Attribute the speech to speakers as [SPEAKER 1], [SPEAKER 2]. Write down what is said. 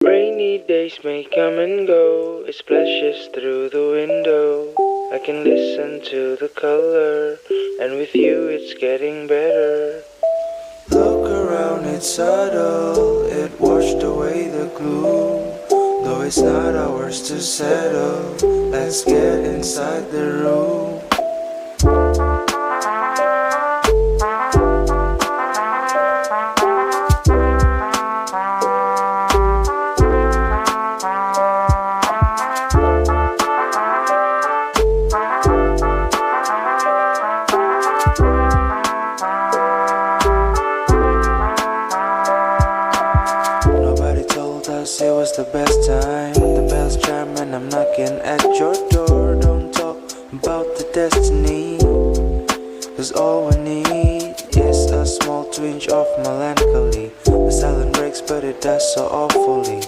[SPEAKER 1] Rainy days may come and go, it splashes through the window. I can listen to the color, and with you it's getting better. Look around, it's subtle, it washed away the gloom. Though it's not ours to settle, let's get inside the room. Nobody told us it was the best time. The bells chime and I'm knocking at your door. Don't talk about the destiny, 'cause all we need is a small twinge of melancholy. The silence breaks but it does so awfully.